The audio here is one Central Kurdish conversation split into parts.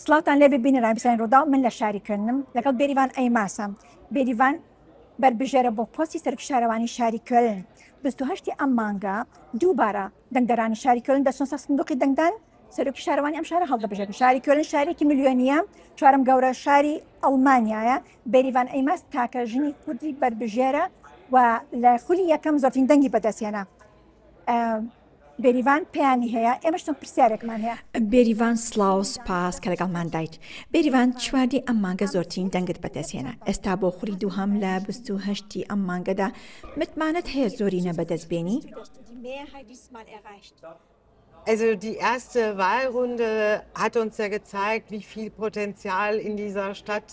سڵاتان لێ ببینن ڕایبسانی ڕوودا من لە شاری کردنم لەگەڵ بێریڤان ئەیماسم. بێریڤان بربژێرە بۆ پۆستی سەرۆکی شارەوانی شاری کۆلن. 28 ئەم مانگە دووبارە دەنگدەرانی شاری کۆلن دەچنە سەر سندوقی دەنگدان. سەرۆکی شارەوانی ئەم شارە هەڵدەبژێت. شاری کۆلن شارێکی ملیۆنیە، چوارەم گەورە شاری ئەڵمانیایە. بێریڤان ئەیماس تاکە ژنی کوردی بربژێرە و لە خولی یەکەم زۆرترین دەنگی بەدەستێنا. بێریڤان پێیانی هەیە، ئێمەشتم پرسیارێکمان هەیە. بێریڤان سڵاو سپاس کە لەگەڵمان دایت. بێریڤان چواردی ئەم مانگە زۆرترین دەنگت بەدەستێنا. ئێستا بۆ خوری دووهەم لە 28 ئەم مانگەدا متمانەت هەیە زۆری نەبەدەستبێنی؟ Also die erste Wahlrunde hat uns ja gezeigt, wie viel Potenzial in dieser Stadt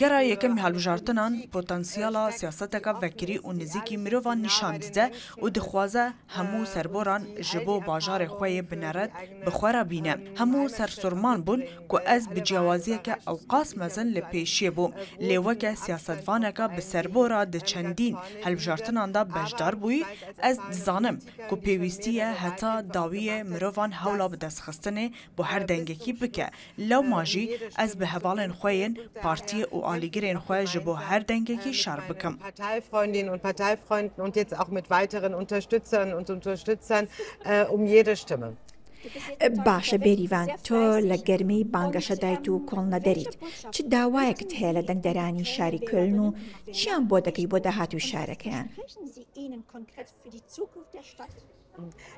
گەرا یەکەم هەڵبژارتنان پۆتەنسیاڵا سیاسەتێکە vekirî û nêzîkî mirovan nîşan dide û dixwaze hemû serboran ji bo bajarê xwe yê bineret bi xwe re bîne. Hemû sersorman bûn ku ez bi ciyawaziyeke ewqas mezin li pêşiyê bûm. Lê weke siyasetvaneka bi serbora di çendîn helbjartinan da bejdar bûyî, ez dizanim ku pêwîstî ye heta dawiyê mirovan hewla bi destxistinê bo her dengekî bike. Lewma jî ez bi hevalên xwe yên partiyê û alîgirên xwe ji bo her dengekî şer bikim. Parteifreundinnen und Parteifreunden und jetzt auch mit weiteren Unterstützerinnen und Unterstützern jede Stimme. باشە بێریڤان، تۆ لە گەرمەی بانگەشە دایت و کۆڵ نەدەریت. چ داوایەکت هەیە لە دەنگدەرانی شاری کۆلن و چیان بۆ دەکەی بۆ داهاتووی شارەکەیان؟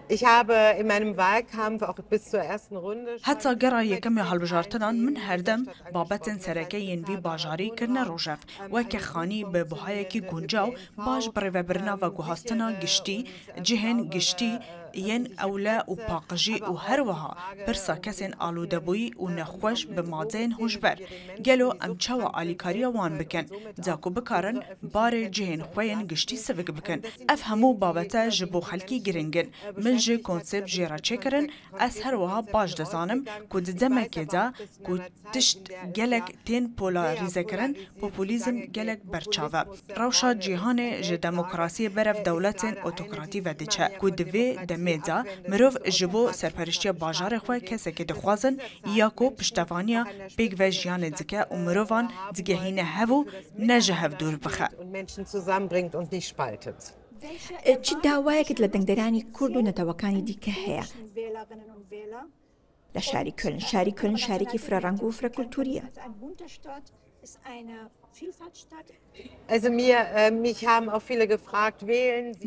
Ich habe in meinem Wahlkampf auch bis zur ersten Runde حتا گەڕا یەکەمی هەڵبژارتنان من هەردەم بابەتên سەرەکەیên vî bajarî kirine rojev weke xanî bi buhayekî guncaw baş bi rêvebirina ve guhastina giştî cihên giştî yên ewle û paqijî û her wiha pirsa kesên alûdebûyî û nexweş bi madeyên hûjber gelo em çawa alîkariya wan bikin za ku bikarin barê cihên xwe yên giştî sivik bikin. Ev hemû babete ji bo xelkî giring in. Min ji konsept jêra çêkirin, ez her wiha baş dizanim ku di demekê de ku tişt gelek tên polarîzekirin, populîzm gelek berçav e. Rewşa cîhanê ji demokrasiyê berev dewletên otokratî ve diçe ku divê demê de mirov ji bo serperiştiya bajarê xwe kesekê dixwazin ya ku piştevaniya pêk ve jiyanê dike û mirovan digehîne hev û ne ji hev dûr bixe. چ داوایەکت لە دەنگدەرانی کورد و نەتەوەکانی دیکە هەیە لە شاری کۆلن؟ شاری کۆلن شارێکی فرەڕەنگ و فرەکولتوریە.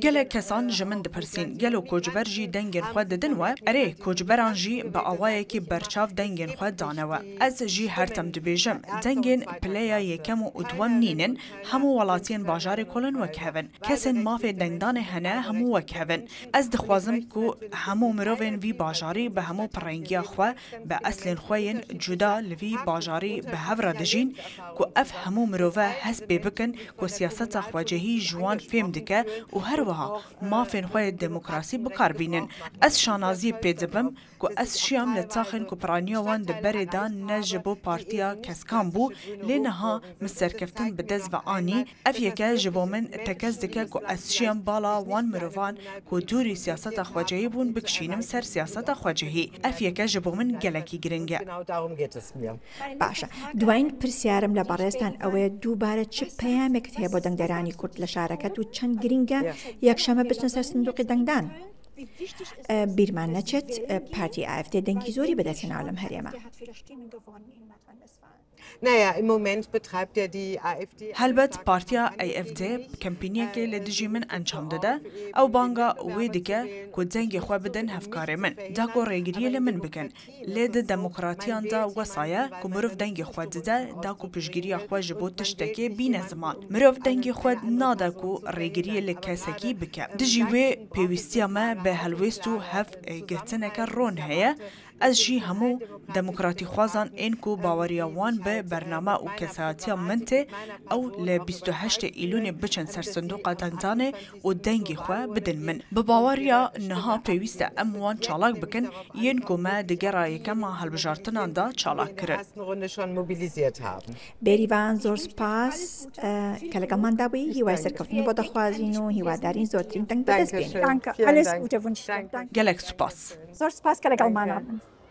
gelek kesan ji min dipirsîn gelo koçber jî dengên xwe didin we erê koçberan jî bi awayekî berçav dengên xwe danewe. Ez jî her tem dibêjim dengên pileya yekem û dwem nînin hemû welatiyên bajarê kolin wek hevin. Kesên mafê dengdanê hene hemû wek hevin. Ez dixwazim ku hemû mirovên vî bajarî bi hemû pirengiya xwe bi eslên xwe yên cuda li vî bajarî bi hev re dijîn ku ev hemû mirove hez pê bikin ku siyaseta xwecihî ji wan fêm dike û her wiha mafên xwe yê demokrasî bikarbînin. Ez şanaziyê pê dibim ku ez şiyam li taxên ku piraniya wan di berê de ne ji bo partiya keskan bû lê niha min serkeftin bi dest ve anî ev yeke ji bo min tekez dike ku ez şiyam bala wan mirovan ku dûrî siyaseta xwecihî bûn bikişînim ser siyaseta xwecihî. Ev yeke ji bo min gelekî giring e. باشە دوایین پرسیارم لە بەڕێستان ئەوەیە دووبارە چ پەیامێکت هەیە بۆ دەنگدەرانی کورد لە شارەکەت و چەند گرینگە یەکشەمە بچنە سەر سندوقی دەنگدان؟ بیرمان نەچێت پارتی AfD دەنگی زۆری بەدەستهێناوە لەم هەرێمە. هەلبەت پارتیا AfD کەمپینیەکێ لە دژی من ئەنجام دەدە ئەو بانگە وێ دکە ku dengê xwe bidin hevkarê min da ku rêgiriyê li min bikin lê di demokratiyan da wesaye ku mirov dengê xwe dide da ku piştgiriya xwe ji bo tiştekê bîne ziman. Mirov dengê xwe nade ku rêgiriyê li kesekî bike. Dijî wê pêwîstiya me bi helwêst û hev girtineke ron heye. Ez jî hemû demokratî xwazan ên ku baweriya wan bi bername û kesayetiya min tê ew li 28 îlûnê biçin ser sindoqa dengdanê û dengê xwe bidin min. Bi baweriya niha pêwîst e em wan çalak bikin yên ku me di gera yekema helbijartinan da çalak kirin. بێریڤان زۆر سپاس کە لەگەڵمان دابووی هیوای سەرکەوتنی بۆ دەخوازین و هیوادارین زۆرترین دەنگ بەدەست بێنین. gelek spas. زۆر سپاس کە لەگەڵمانە بن.